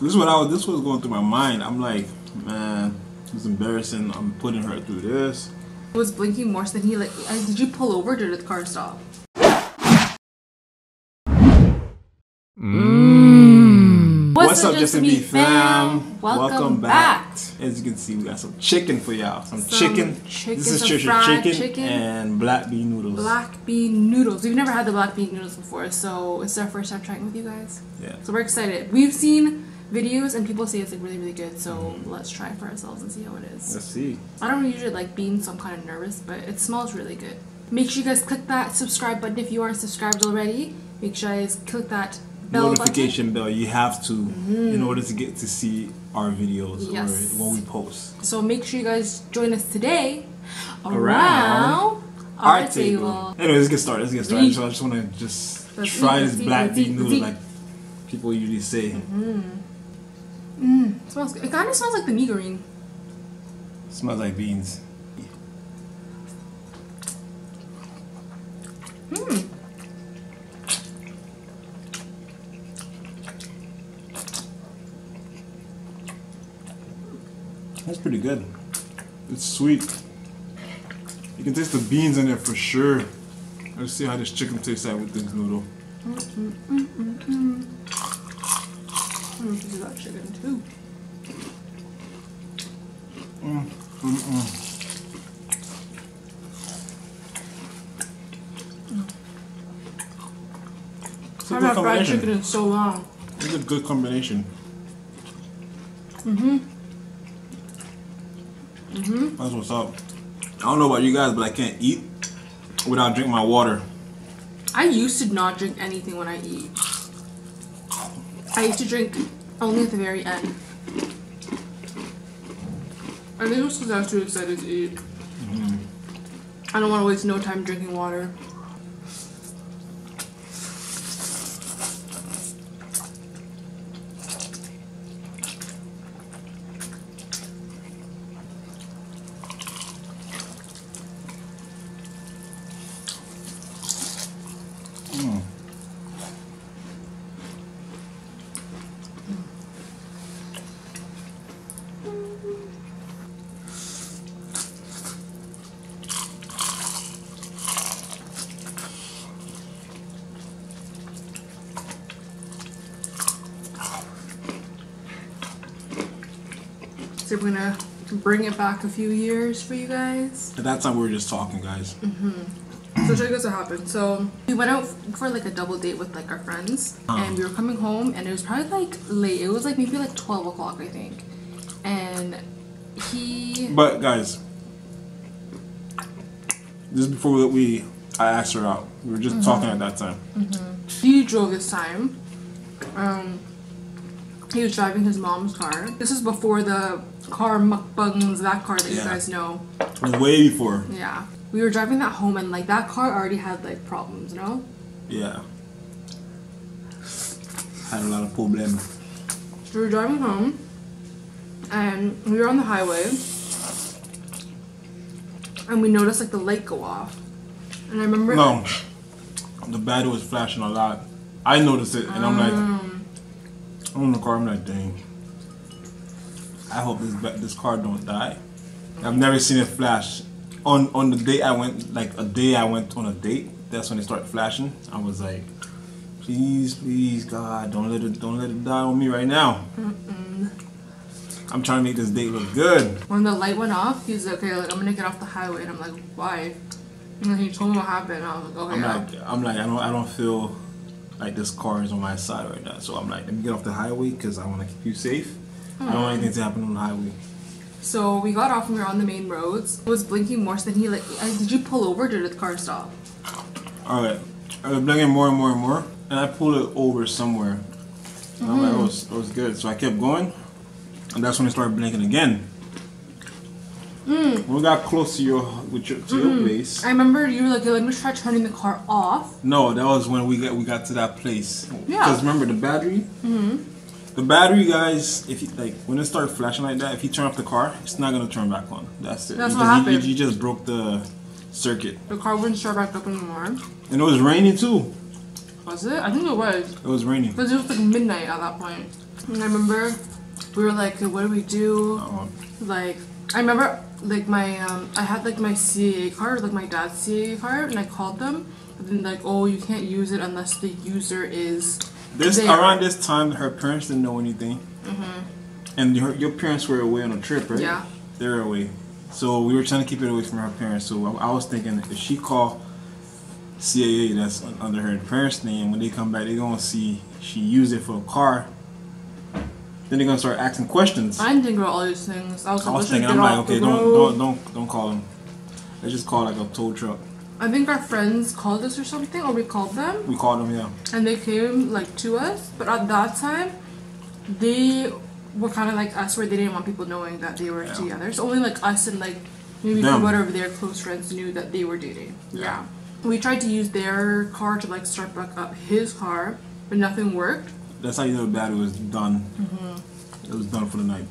This was going through my mind. I'm like, man, it's embarrassing. I'm putting her through this. It was blinking more so than he like. Did you pull over or did the car stop? What's up, Just Me fam? Welcome back. As you can see, we got some chicken for y'all. Some chicken. This is chicken and black bean noodles. Black bean noodles. We've never had the black bean noodles before, so it's our first time trying it with you guys. Yeah. So we're excited. We've seen videos and people say it's like really, really good. So let's try it for ourselves and see how it is. Let's see. I don't usually like beans, so I'm kind of nervous, but it smells really good. Make sure you guys click that subscribe button if you aren't subscribed already. Make sure you guys click that notification bell. You have to in order to get to see our videos or when we post. So make sure you guys join us today around our table. Anyways, let's get started. So I just want to try this black bean noodle like people usually say. It smells good. It kind of smells like the meagorine. It smells like beans. That's pretty good. It's sweet. You can taste the beans in there for sure. Let's see how this chicken tastes like with this noodle. I'm gonna do that chicken too. It's a good fried chicken in so long. It's a good combination. That's what's up. I don't know about you guys, but I can't eat without drinking my water. I used to not drink anything when I eat. I used to drink only at the very end. I think it was because I was too excited to eat. I don't want to waste no time drinking water. So we're gonna bring it back a few years for you guys. At that time, we were just talking, guys. So check this what happened. So we went out for like a double date with like our friends, and we were coming home, and it was probably like late. It was like maybe like 12 o'clock, I think. And he. But guys, this is before I asked her out. We were just talking at that time. He drove this time. He was driving his mom's car. This is before the car mukbangs, that car that you guys know. It was way before. Yeah. We were driving that home and like that car already had like problems, you know? Yeah. Had a lot of problems. We were driving home and we were on the highway and we noticed like the light go off. And I remember the battery was flashing a lot. I noticed it and I'm like, I'm in the car, I'm like, dang. I hope this car don't die. I've never seen it flash. On the day I went, like a day I went on a date, that's when it started flashing. I was like, please, God, don't let it die on me right now. I'm trying to make this date look good. When the light went off, he's like, okay, like, I'm gonna get off the highway, and I'm like, why? And then he told me what happened. And I was like, okay. I'm like, I don't feel like this car is on my side right now. So I'm like, let me get off the highway because I want to keep you safe. I don't want anything to happen on the highway. So we got off and we were on the main roads. It was blinking more so than he like. Did you pull over or did the car stop? Alright, I was blinking more and more and more, and I pulled it over somewhere. And I'm like, it was good. So I kept going, and that's when it started blinking again. When we got close to your place. I remember you were like, let me try turning the car off. No, that was when we got to that place. Yeah. Because remember the battery? The battery, guys, if you, like when it started flashing like that, if you turn off the car, it's not gonna turn back on. That's it. That's what happened. You just broke the circuit. The car wouldn't start back up anymore. And it was raining too. Was it? I think it was. It was raining. Because it was like midnight at that point. And I remember we were like, what do we do? Like, I remember like my I had like my CAA card, like my dad's CAA card, and I called them. But then like, oh, you can't use it unless the user is there. Around this time, her parents didn't know anything. And your parents were away on a trip, right? Yeah. They were away. So we were trying to keep it away from her parents. So I was thinking if she called CAA that's under her parents' name, when they come back, they're going to see she used it for a car. Then they're going to start asking questions. I didn't think about all these things. I was thinking, I'm like, okay, don't call them. Let's just call like a tow truck. I think our friends called us or something, or we called them. We called them, yeah. And they came like to us, but at that time, they were kind of like us, where they didn't want people knowing that they were together. So only like us and like maybe whatever their close friends knew that they were dating. Yeah. We tried to use their car to like start back up his car, but nothing worked. That's how you know Daddy was done. It was done for the night.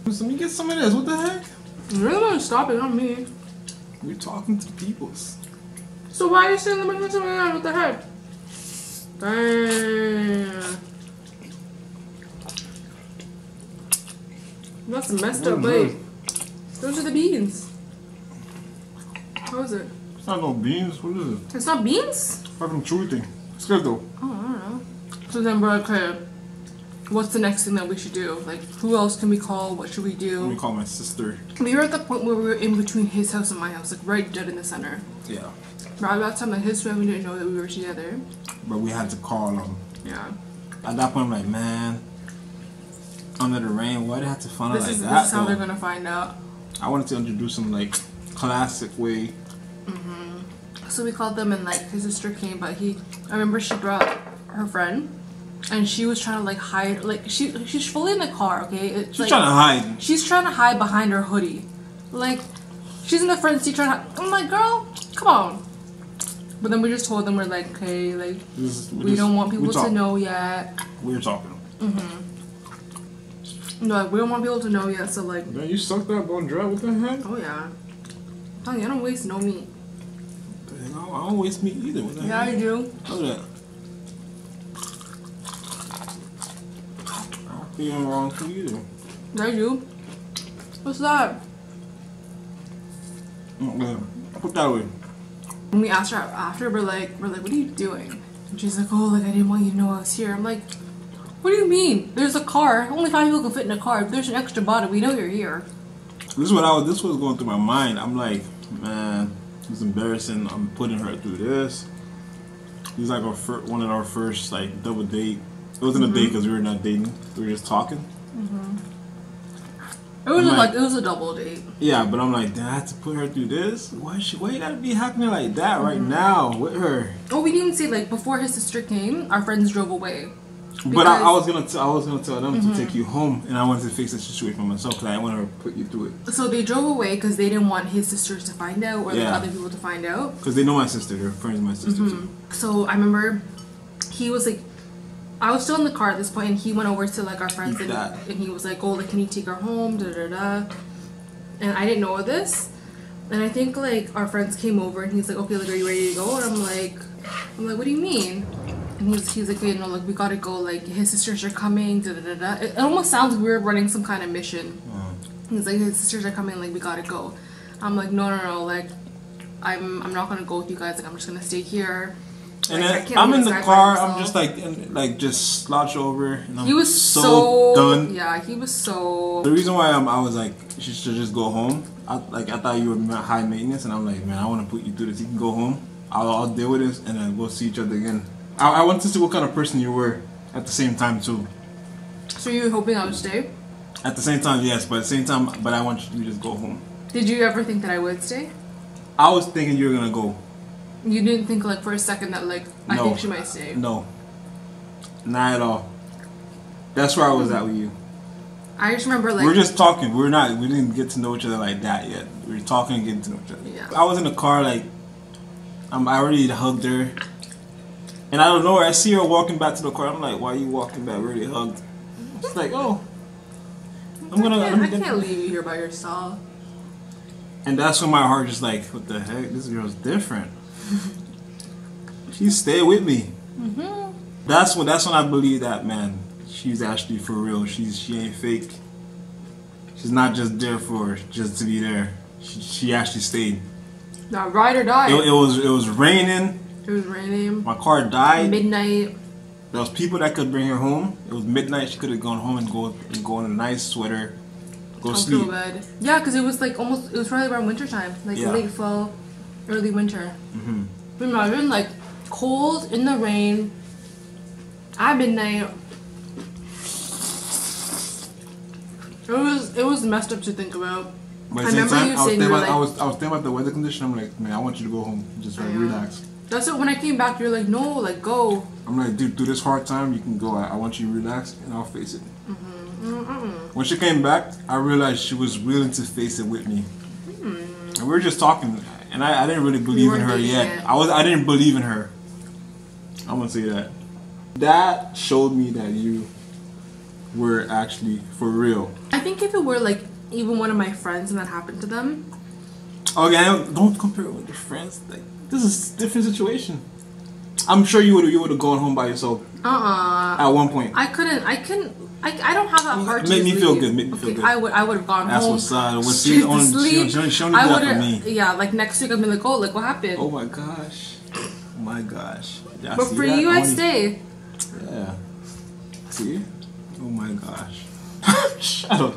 Let me get some of this. What the heck? You really want to stop it, not me. We're talking to peoples. So why are you saying let me get some of that? What the heck? Damn. That's a messed up way. Those are the beans. How is it? It's not no beans. What is it? It's not beans? It's fucking chewy thing. It's good though. Oh, I don't know. So then we're okay. What's the next thing that we should do? Like, who else can we call? What should we do? Let me call my sister. We were at the point where we were in between his house and my house, like right dead in the center. Yeah. Right about that time, like his family didn't know that we were together. But we had to call them. Yeah. At that point, I'm like, man, under the rain, why did I have to find out like that? This is how they're gonna find out. I wanted to introduce them like classic way. So we called them, and like his sister came, but I remember she brought her friend. And she was trying to like hide, like she's fully in the car, okay? She's like, trying to hide. She's trying to hide behind her hoodie. Like, she's in the front seat trying to, I'm like, girl, come on. But then we just told them, we're like, okay, like, we don't want people to know yet. We're talking. No, like, we don't want people to know yet, so like. Man, you sucked that bone dry, what the heck? Oh yeah. I'm telling you, I don't waste no meat. I don't waste meat either. What the heck? I do. Look at that. Feeling wrong for you. I do. What's that? Put that away. When we asked her after, we're like, what are you doing? And she's like, oh, like I didn't want you to know I was here. I'm like, what do you mean? There's a car. Only 5 people can fit in a car. If there's an extra body, we know you're here. This was going through my mind. I'm like, man, it's embarrassing. I'm putting her through this. He's like one of our first like double date. It wasn't a date because we were not dating. We were just talking. It was a double date. Yeah, but I'm like, damn, I have to put her through this? Why you gotta be happening like that right now with her? Oh, we didn't say like before his sister came, our friends drove away. But I was gonna tell them to take you home, and I wanted to fix the situation for myself because I didn't want to put you through it. So they drove away because they didn't want his sisters to find out or like other people to find out. Because they know my sister, they're friends with my sister too. So I remember he was like, I was still in the car at this point, and he went over to like our friends and he was like, oh, like, can you take her home? Da da da. And I didn't know this, and I think like our friends came over and he's like, okay, like, are you ready to go? And I'm like, what do you mean? And he's like, okay, no, like we gotta go. Like his sisters are coming. Da da da da. It almost sounds like we were running some kind of mission. He's like, his sisters are coming. Like we gotta go. I'm like, no. Like I'm not gonna go with you guys. Like I'm just gonna stay here. And then I'm in the car. I'm just like just slouch over. And he was so done. Yeah, he was so. The reason why I was like, she should just go home. I thought you were high maintenance, and I'm like, man, I want to put you through this. You can go home. I'll deal with this, and then we'll see each other again. I wanted to see what kind of person you were at the same time too. So you were hoping I would stay? At the same time, yes, but at the same time, but I want you to just go home. Did you ever think that I would stay? I was thinking you were gonna go. You didn't think like for a second that like I think she might stay? No. Not at all. That's where I was at with you. I just remember like we're just talking. We didn't get to know each other like that yet. We were talking and getting to know each other. Yeah. I was in the car like I already hugged her. And I don't know where I see her walking back to the car. I'm like, why are you walking back? We already hugged. It's like, oh. I can't leave you here by yourself. And that's when my heart just like, what the heck? This girl's different. She stayed with me. That's when I believe that, man. she's actually for real. She ain't fake. She's not just there just to be there. She actually stayed. Now ride or die. It was raining. It was raining. My car died. Midnight. There was people that could bring her home. It was midnight. She could have gone home and go in a nice sweater, go sleep. Bed. Yeah, because it was like almost. It was probably around winter time, like late fall, early winter. Imagine like cold in the rain at midnight. It was messed up to think about. But at the same time, I was thinking about the weather condition. I'm like, man, I want you to go home, just like relax. That's what when I came back, you're like, no, like go. I'm like, dude, through this hard time, you can go. I want you to relax, and I'll face it. When she came back, I realized she was willing to face it with me. And we were just talking, and I didn't really believe in her yet. I didn't believe in her. I'm gonna say that. That showed me that you were actually for real. I think if it were like even one of my friends and that happened to them. Okay, don't compare it with your friends. Like, this is a different situation. I'm sure you would have gone home by yourself. At one point. I couldn't. I don't have that heart. Make me feel good. Make me feel good. I would have gone That's home. That's what's sad. She only did that for me. Yeah, like next week I'll be like, oh, like what happened? Oh my gosh. Oh my gosh. Yeah, but for you, I stay. Yeah. See? Oh my gosh. Shut up.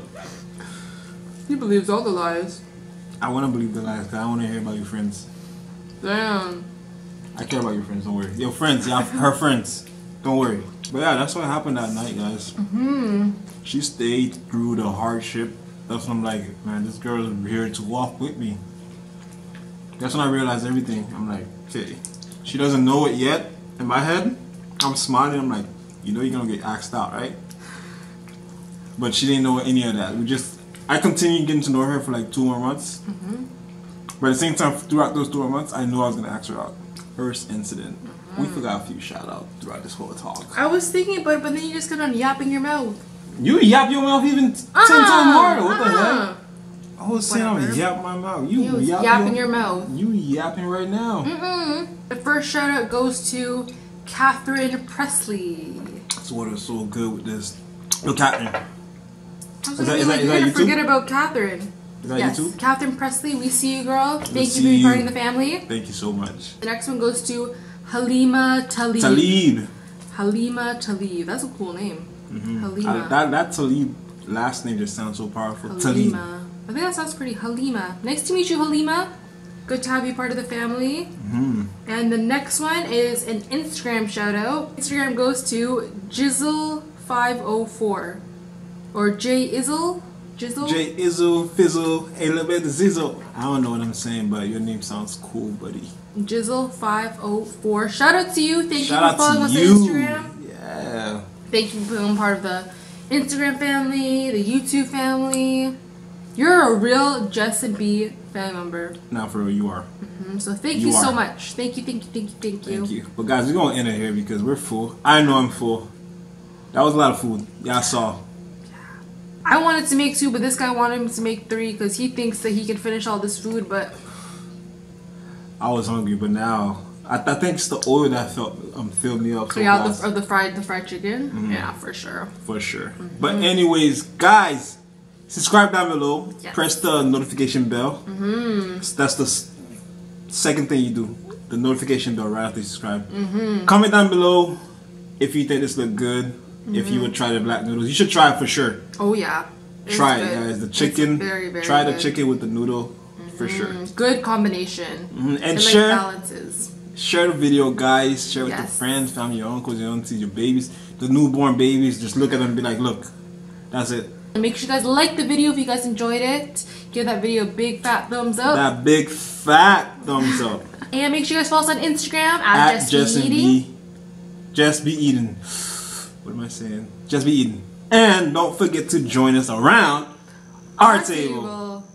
He believes all the lies. I want to believe the lies because I want to hear about your friends. Damn. I care about your friends, don't worry. Your friends, yeah, her friends. Don't worry. But yeah, that's what happened that night, guys. She stayed through the hardship. That's when I'm like, man, this girl is here to walk with me. That's when I realized everything. I'm like, okay. She doesn't know it yet. In my head, I'm smiling. I'm like, you know you're going to get axed out, right? But she didn't know any of that. I continued getting to know her for like 2 more months. But at the same time, throughout those 2 more months, I knew I was going to ask her out. First incident. We forgot a few shout-outs throughout this whole talk. I was thinking about it, but then you just got on yapping your mouth. You yap your mouth even 10 times harder. What the heck? I was saying I was yapping my mouth. You yapping your mouth. You yapping right now. The first shout-out goes to Catherine Presley. That's what is so good with this. Yo, Catherine. Is that you too? Forget about Catherine. Is that you too? Catherine Presley, we see you, girl. Thank you for being part of the family. Thank you so much. The next one goes to Halima Talib. Halima Talib. That's a cool name. Halima. That Talib last name just sounds so powerful. Halima. Talib. I think that sounds pretty. Halima. Nice to meet you, Halima. Good to have you part of the family. And the next one is an Instagram shout out. Instagram goes to Jizzle504. Or J Izzle? Jizzle? J Izzle, Fizzle, a little bit of Zizzle. I don't know what I'm saying, but your name sounds cool, buddy. Jizzle504. Shout out to you. Thank you for following us on Instagram. Yeah. Thank you for being part of the Instagram family, the YouTube family. You're a real Jess and B family member. Now for real, you are. So thank you so much. Thank you. Thank you. But guys, we're going to end it here because we're full. I know I'm full. That was a lot of food. Yeah, I saw. I wanted to make 2, but this guy wanted me to make 3 because he thinks that he can finish all this food, but... I was hungry, but now... I think it's the oil that filled me up so fast. The fried chicken? Yeah, for sure. For sure. But anyways, guys, subscribe down below. Yes. Press the notification bell. That's the second thing you do. The notification bell right after you subscribe. Comment down below if you think this look good. If you would try the black noodles, you should try it for sure. Oh yeah, try it, guys. The chicken. Very, very try good. the chicken with the noodle for sure. Good combination. And share balances. Share the video, guys. Share with your friends, family, your uncles, your aunties, your babies, the newborn babies. Just look at them and be like, look, that's it. And make sure you guys like the video if you guys enjoyed it. Give that video a big fat thumbs up. That big fat thumbs up. And make sure you guys follow us on Instagram at Just Be Eating. What am I saying? Just be eating. And don't forget to join us around our table.